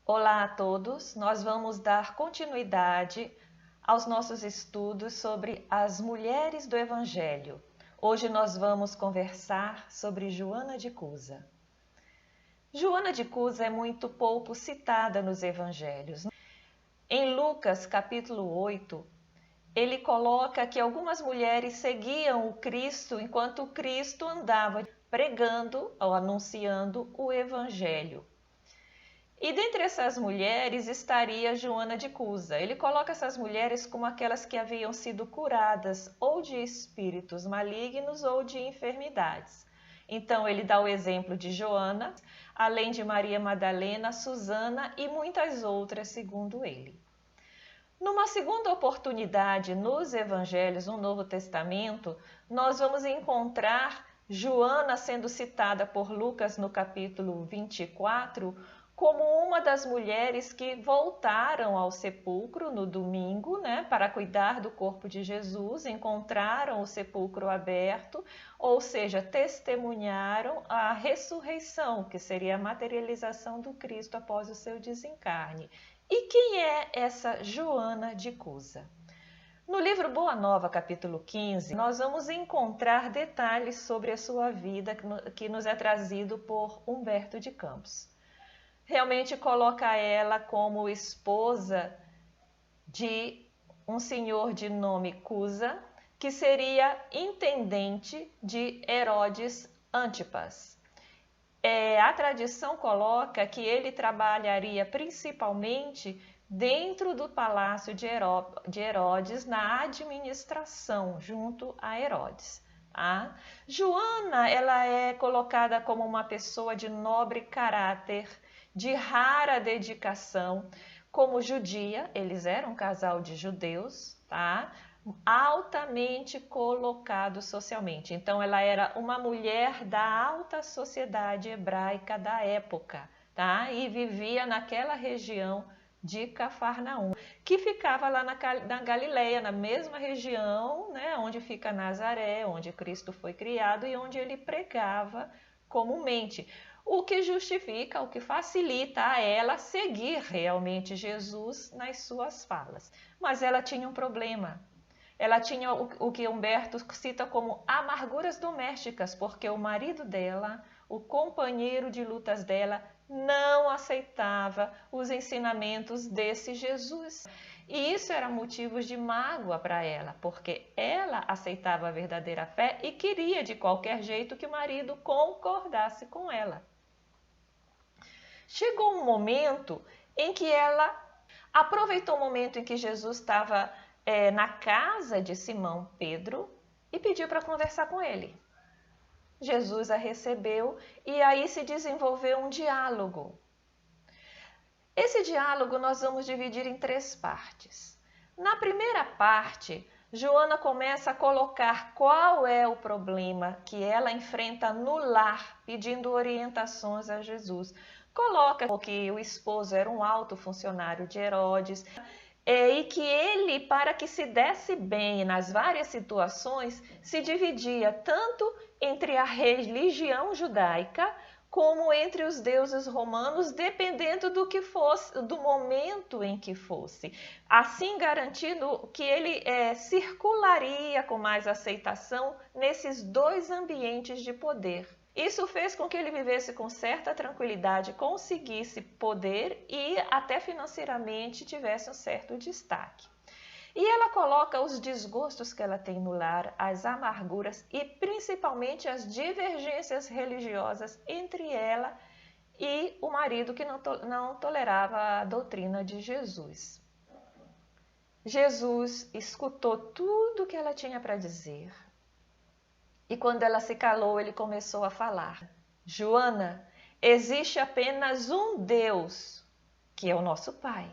Olá a todos, nós vamos dar continuidade aos nossos estudos sobre as mulheres do Evangelho. Hoje nós vamos conversar sobre Joana de Cusa. Joana de Cusa é muito pouco citada nos Evangelhos. Em Lucas capítulo 8, ele coloca que algumas mulheres seguiam o Cristo enquanto o Cristo andava pregando ou anunciando o Evangelho. E dentre essas mulheres estaria Joana de Cusa. Ele coloca essas mulheres como aquelas que haviam sido curadas ou de espíritos malignos ou de enfermidades. Então ele dá o exemplo de Joana, além de Maria Madalena, Susana e muitas outras, segundo ele. Numa segunda oportunidade nos Evangelhos, no Novo Testamento, nós vamos encontrar Joana sendo citada por Lucas no capítulo 24, como uma das mulheres que voltaram ao sepulcro no domingo, para cuidar do corpo de Jesus, encontraram o sepulcro aberto, ou seja, testemunharam a ressurreição, que seria a materialização do Cristo após o seu desencarne. E quem é essa Joana de Cusa? No livro Boa Nova, capítulo 15, nós vamos encontrar detalhes sobre a sua vida que nos é trazido por Humberto de Campos. Realmente coloca ela como esposa de um senhor de nome Cusa, que seria intendente de Herodes Antipas. A tradição coloca que ele trabalharia principalmente dentro do palácio de Herodes, na administração, junto a Herodes. Joana, ela é colocada como uma pessoa de nobre caráter, de rara dedicação, como judia, eles eram um casal de judeus, altamente colocado socialmente. Então ela era uma mulher da alta sociedade hebraica da época, e vivia naquela região de Cafarnaum, que ficava lá na Galileia, na mesma região, onde fica Nazaré, onde Cristo foi criado e onde ele pregava comumente. O que justifica, o que facilita a ela seguir realmente Jesus nas suas falas. Mas ela tinha um problema. Ela tinha o que Humberto cita como amarguras domésticas, porque o marido dela, o companheiro de lutas dela, não aceitava os ensinamentos desse Jesus. E isso era motivo de mágoa para ela, porque ela aceitava a verdadeira fé e queria de qualquer jeito que o marido concordasse com ela. Chegou um momento em que ela aproveitou o momento em que Jesus estava na casa de Simão Pedro e pediu para conversar com ele. Jesus a recebeu e aí se desenvolveu um diálogo. Esse diálogo nós vamos dividir em 3 partes. Na primeira parte, Joana começa a colocar qual é o problema que ela enfrenta no lar, pedindo orientações a Jesus. Coloca que o esposo era um alto funcionário de Herodes, e que ele, para que se desse bem nas várias situações, se dividia tanto entre a religião judaica como entre os deuses romanos, dependendo do que fosse, do momento em que fosse. Assim garantindo que ele circularia com mais aceitação nesses 2 ambientes de poder. Isso fez com que ele vivesse com certa tranquilidade, conseguisse poder e até financeiramente tivesse um certo destaque. E ela coloca os desgostos que ela tem no lar, as amarguras e principalmente as divergências religiosas entre ela e o marido que não tolerava a doutrina de Jesus. Jesus escutou tudo que ela tinha para dizer. E quando ela se calou, ele começou a falar. Joana, existe apenas um Deus, que é o nosso Pai.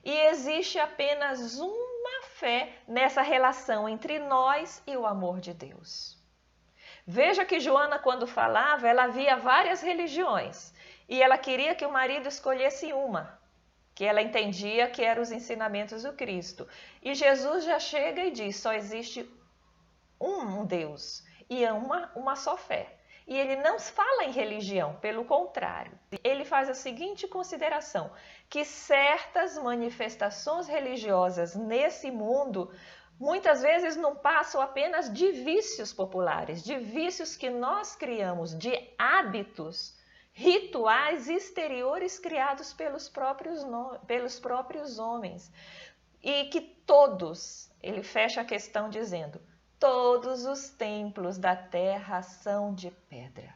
E existe apenas uma fé nessa relação entre nós e o amor de Deus. Veja que Joana, quando falava, ela via várias religiões. E ela queria que o marido escolhesse uma, que ela entendia que eram os ensinamentos do Cristo. E Jesus já chega e diz, só existe um Deus. E é uma só fé. E ele não fala em religião, pelo contrário. Ele faz a seguinte consideração, que certas manifestações religiosas nesse mundo muitas vezes não passam apenas de vícios populares, de vícios que nós criamos, de hábitos, rituais exteriores criados pelos próprios homens. E que todos, ele fecha a questão dizendo, todos os templos da terra são de pedra.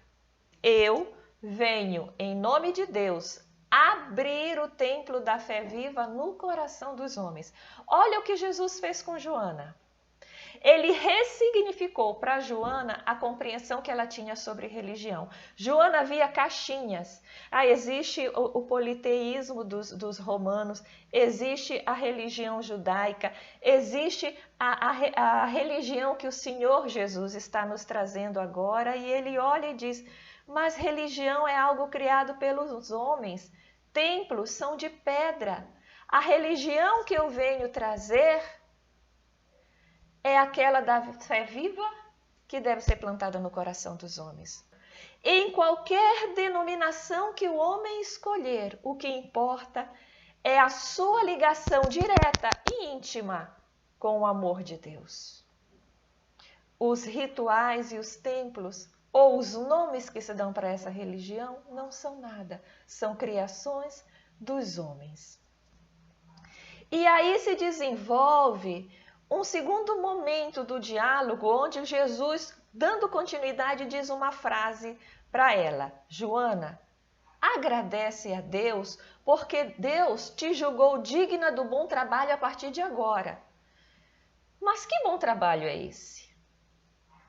Eu venho, em nome de Deus, abrir o templo da fé viva no coração dos homens. Olha o que Jesus fez com Joana. Ele ressignificou para Joana a compreensão que ela tinha sobre religião. Joana via caixinhas. Existe o politeísmo dos romanos, existe a religião judaica, existe a religião que o Senhor Jesus está nos trazendo agora, e ele olha e diz, mas religião é algo criado pelos homens, templos são de pedra. A religião que eu venho trazer é aquela da fé viva que deve ser plantada no coração dos homens. Em qualquer denominação que o homem escolher, o que importa é a sua ligação direta e íntima com o amor de Deus. Os rituais e os templos, ou os nomes que se dão para essa religião, não são nada, são criações dos homens. E aí se desenvolve um segundo momento do diálogo, onde Jesus, dando continuidade, diz uma frase para ela. Joana, agradece a Deus, porque Deus te julgou digna do bom trabalho a partir de agora. Mas que bom trabalho é esse?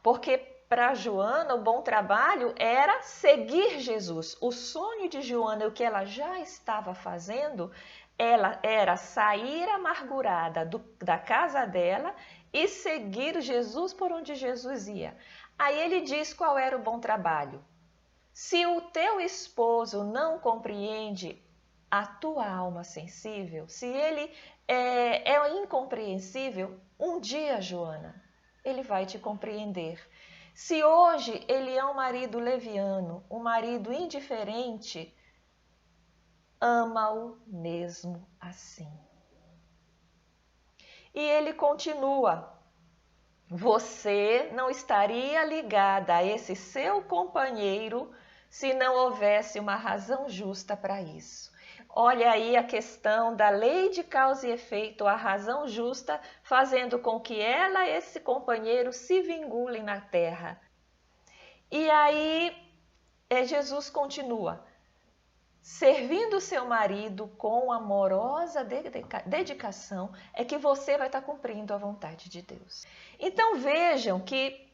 Porque para Joana, o bom trabalho era seguir Jesus. O sonho de Joana, o que ela já estava fazendo, ela era sair amargurada da casa dela e seguir Jesus por onde Jesus ia. Aí ele diz qual era o bom trabalho. Se o teu esposo não compreende a tua alma sensível, se ele é incompreensível, um dia, Joana, ele vai te compreender. Se hoje ele é um marido leviano, um marido indiferente, ama-o mesmo assim. E ele continua, você não estaria ligada a esse seu companheiro se não houvesse uma razão justa para isso. Olha aí a questão da lei de causa e efeito, a razão justa, fazendo com que ela e esse companheiro se vingulem na terra. E aí Jesus continua, servindo seu marido com amorosa dedicação, é que você vai estar cumprindo a vontade de Deus. Então vejam que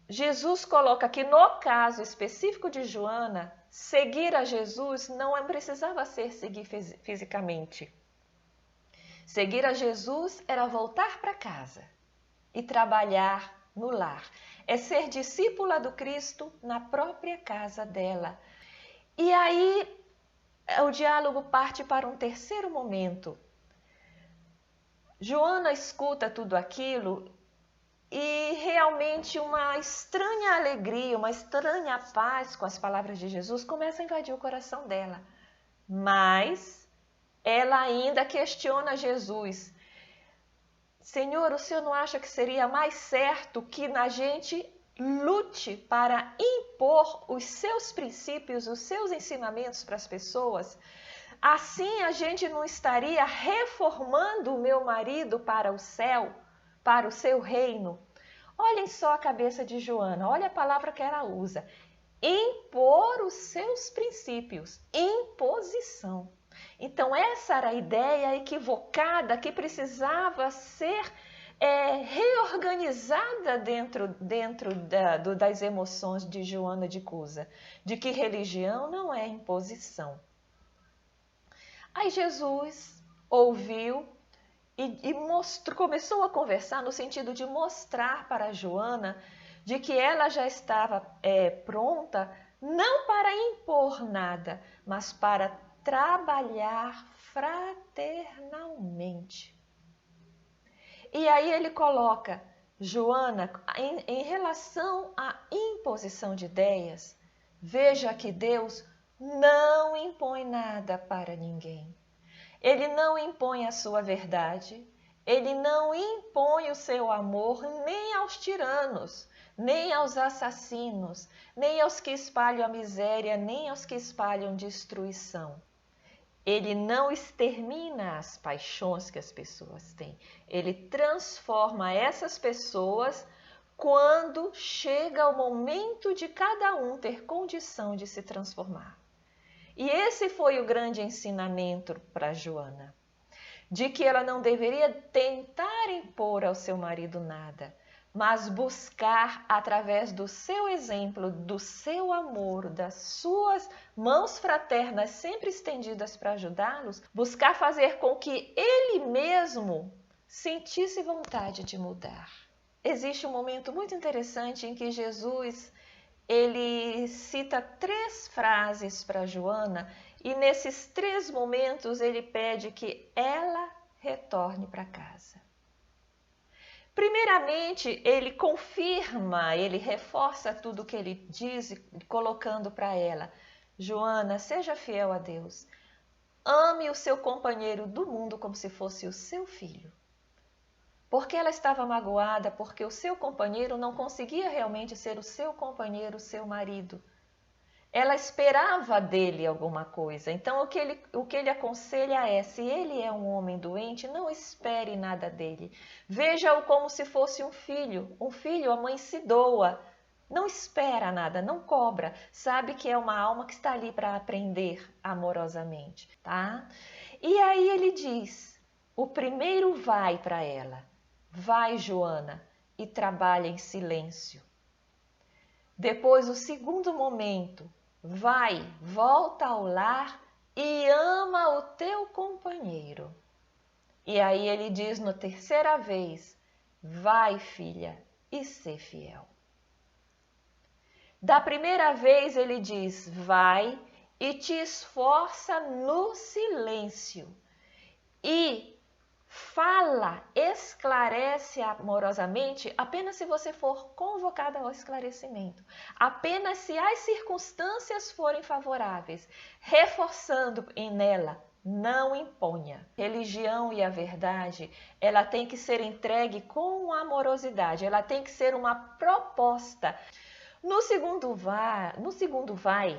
Jesus coloca que no caso específico de Joana, seguir a Jesus não precisava ser seguir fisicamente. Seguir a Jesus era voltar para casa e trabalhar no lar. É ser discípula do Cristo na própria casa dela. E aí o diálogo parte para um terceiro momento. Joana escuta tudo aquilo e realmente uma estranha alegria, uma estranha paz com as palavras de Jesus começa a invadir o coração dela. Mas ela ainda questiona Jesus. Senhor, o Senhor não acha que seria mais certo que a gente lute para impor os seus princípios, os seus ensinamentos para as pessoas? Assim a gente não estaria reformando o meu marido para o céu, para o seu reino. Olhem só a cabeça de Joana, olha a palavra que ela usa. Impor os seus princípios, imposição. Então essa era a ideia equivocada que precisava ser reorganizada dentro das emoções de Joana de Cusa, de que religião não é imposição. Aí Jesus ouviu e começou a conversar no sentido de mostrar para Joana de que ela já estava pronta não para impor nada, mas para trabalhar fraternalmente. E aí ele coloca, Joana, em relação à imposição de ideias, veja que Deus não impõe nada para ninguém. Ele não impõe a sua verdade, ele não impõe o seu amor nem aos tiranos, nem aos assassinos, nem aos que espalham a miséria, nem aos que espalham destruição. Ele não extermina as paixões que as pessoas têm. Ele transforma essas pessoas quando chega o momento de cada um ter condição de se transformar. E esse foi o grande ensinamento para Joana, de que ela não deveria tentar impor ao seu marido nada, mas buscar, através do seu exemplo, do seu amor, das suas mãos fraternas sempre estendidas para ajudá-los, buscar fazer com que ele mesmo sentisse vontade de mudar. Existe um momento muito interessante em que Jesus ele cita 3 frases para Joana e nesses 3 momentos ele pede que ela retorne para casa. Primeiramente, ele confirma, ele reforça tudo o que ele diz, colocando para ela: Joana, seja fiel a Deus. Ame o seu companheiro do mundo como se fosse o seu filho. Porque ela estava magoada, porque o seu companheiro não conseguia realmente ser o seu companheiro, o seu marido. Ela esperava dele alguma coisa. Então, o que ele aconselha é, se ele é um homem doente, não espere nada dele. Veja-o como se fosse um filho. Um filho, a mãe se doa. Não espera nada, não cobra. Sabe que é uma alma que está ali para aprender amorosamente, tá? E aí ele diz, o primeiro vai para ela. Vai, Joana, e trabalha em silêncio. Depois, o segundo momento, vai, volta ao lar e ama o teu companheiro. E aí ele diz na terceira vez, vai, filha, e sê fiel. Da primeira vez ele diz, vai e te esforça no silêncio. E fala, esclarece amorosamente apenas se você for convocada ao esclarecimento. Apenas se as circunstâncias forem favoráveis, reforçando nela, não imponha. Religião e a verdade, ela tem que ser entregue com amorosidade, ela tem que ser uma proposta. No segundo vai,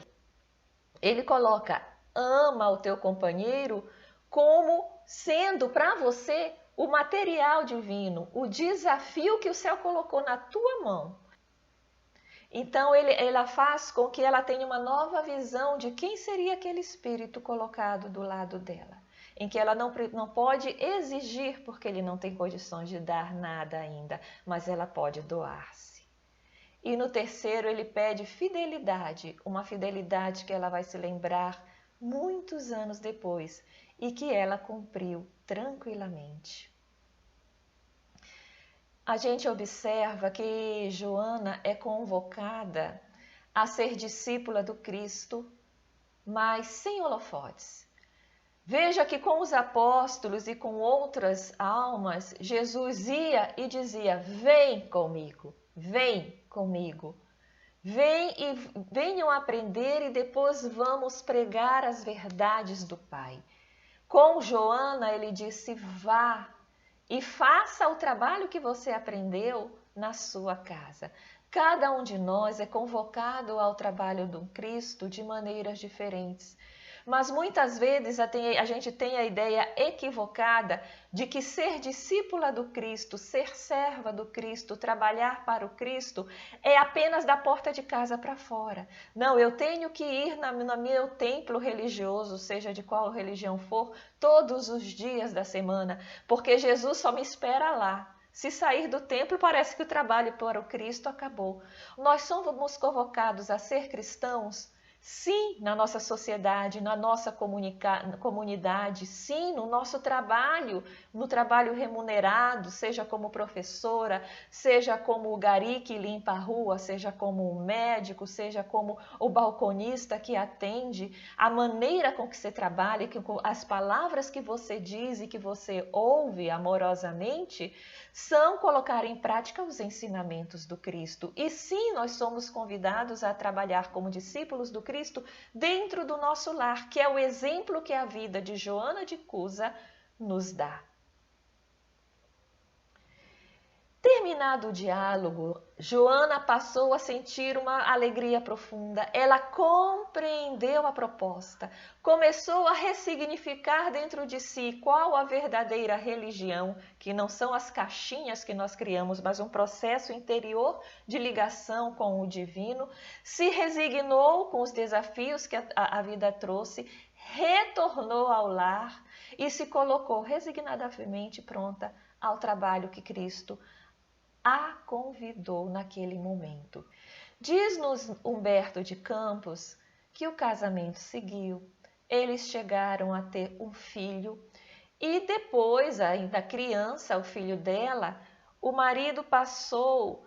ele coloca, ama o teu companheiro como sendo para você o material divino, o desafio que o céu colocou na tua mão. Então, ela faz com que ela tenha uma nova visão de quem seria aquele espírito colocado do lado dela, em que ela não pode exigir, porque ele não tem condições de dar nada ainda, mas ela pode doar-se. E no terceiro, ele pede fidelidade, uma fidelidade que ela vai se lembrar muitos anos depois, e que ela cumpriu tranquilamente. A gente observa que Joana é convocada a ser discípula do Cristo, mas sem holofotes. Veja que com os apóstolos e com outras almas, Jesus ia e dizia, vem comigo, vem comigo. Venham aprender e depois vamos pregar as verdades do Pai. Com Joana, ele disse, vá e faça o trabalho que você aprendeu na sua casa. Cada um de nós é convocado ao trabalho do Cristo de maneiras diferentes. Mas muitas vezes a gente tem a ideia equivocada de que ser discípula do Cristo, ser serva do Cristo, trabalhar para o Cristo é apenas da porta de casa para fora. Não, eu tenho que ir no meu templo religioso, seja de qual religião for, todos os dias da semana, porque Jesus só me espera lá. Se sair do templo, parece que o trabalho para o Cristo acabou. Nós somos convocados a ser cristãos Sim, na nossa sociedade, na nossa comunidade, sim, no nosso trabalho, no trabalho remunerado, seja como professora, seja como o gari que limpa a rua, seja como o médico, seja como o balconista que atende, a maneira com que você trabalha, as palavras que você diz e que você ouve amorosamente, são colocar em prática os ensinamentos do Cristo. E sim, nós somos convidados a trabalhar como discípulos do Cristo dentro do nosso lar, que é o exemplo que a vida de Joana de Cusa nos dá. Terminado o diálogo, Joana passou a sentir uma alegria profunda. Ela compreendeu a proposta, começou a ressignificar dentro de si qual a verdadeira religião, que não são as caixinhas que nós criamos, mas um processo interior de ligação com o divino. Se resignou com os desafios que a vida trouxe, retornou ao lar e se colocou resignadamente pronta ao trabalho que Cristo a convidou naquele momento. Diz-nos Humberto de Campos que o casamento seguiu, eles chegaram a ter um filho e depois, ainda criança, o filho dela, o marido passou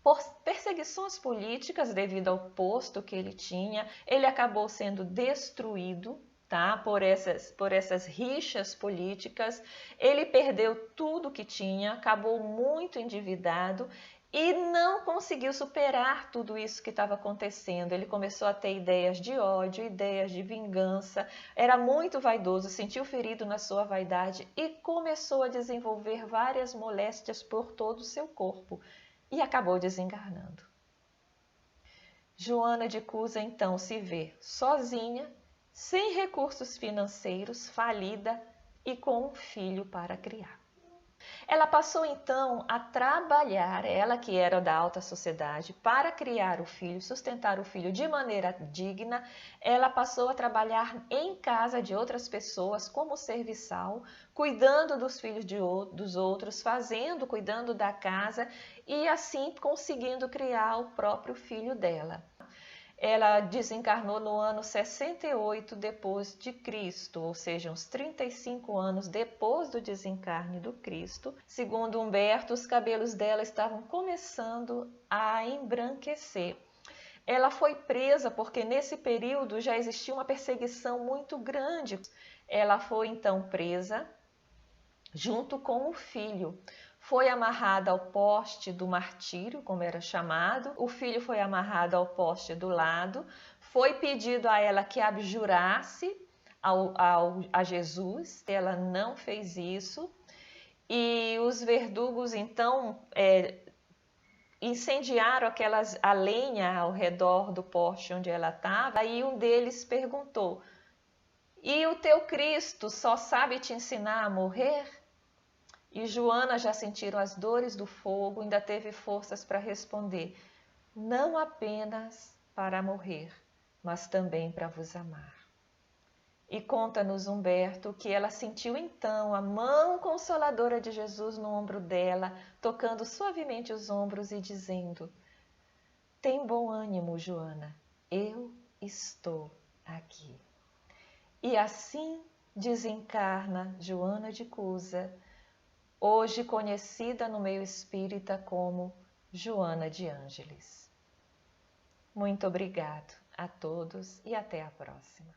por perseguições políticas devido ao posto que ele tinha, ele acabou sendo destruído, tá? Por essas rixas políticas, ele perdeu tudo que tinha, acabou muito endividado e não conseguiu superar tudo isso que estava acontecendo. Ele começou a ter ideias de ódio, ideias de vingança, era muito vaidoso, sentiu ferido na sua vaidade e começou a desenvolver várias moléstias por todo o seu corpo e acabou desencarnando. Joana de Cusa então se vê sozinha, sem recursos financeiros, falida e com um filho para criar. Ela passou então a trabalhar, ela que era da alta sociedade, para criar o filho, sustentar o filho de maneira digna. Ela passou a trabalhar em casa de outras pessoas como serviçal, cuidando dos filhos dos outros, cuidando da casa e assim conseguindo criar o próprio filho dela. Ela desencarnou no ano 68 depois de Cristo, ou seja, uns 35 anos depois do desencarne do Cristo. Segundo Humberto, os cabelos dela estavam começando a embranquecer. Ela foi presa porque nesse período já existia uma perseguição muito grande. Ela foi então presa junto com o filho. Foi amarrada ao poste do martírio, como era chamado. O filho foi amarrado ao poste do lado. Foi pedido a ela que abjurasse a Jesus. Ela não fez isso. E os verdugos, então, incendiaram a lenha ao redor do poste onde ela estava. Aí um deles perguntou: "E o teu Cristo só sabe te ensinar a morrer?" E Joana, já sentiram as dores do fogo, ainda teve forças para responder: "Não apenas para morrer, mas também para vos amar." E conta-nos Humberto que ela sentiu então a mão consoladora de Jesus no ombro dela, tocando suavemente os ombros e dizendo: "Tem bom ânimo, Joana, eu estou aqui." E assim desencarna Joana de Cusa, hoje conhecida no meio espírita como Joana de Ângeles. Muito obrigado a todos e até a próxima.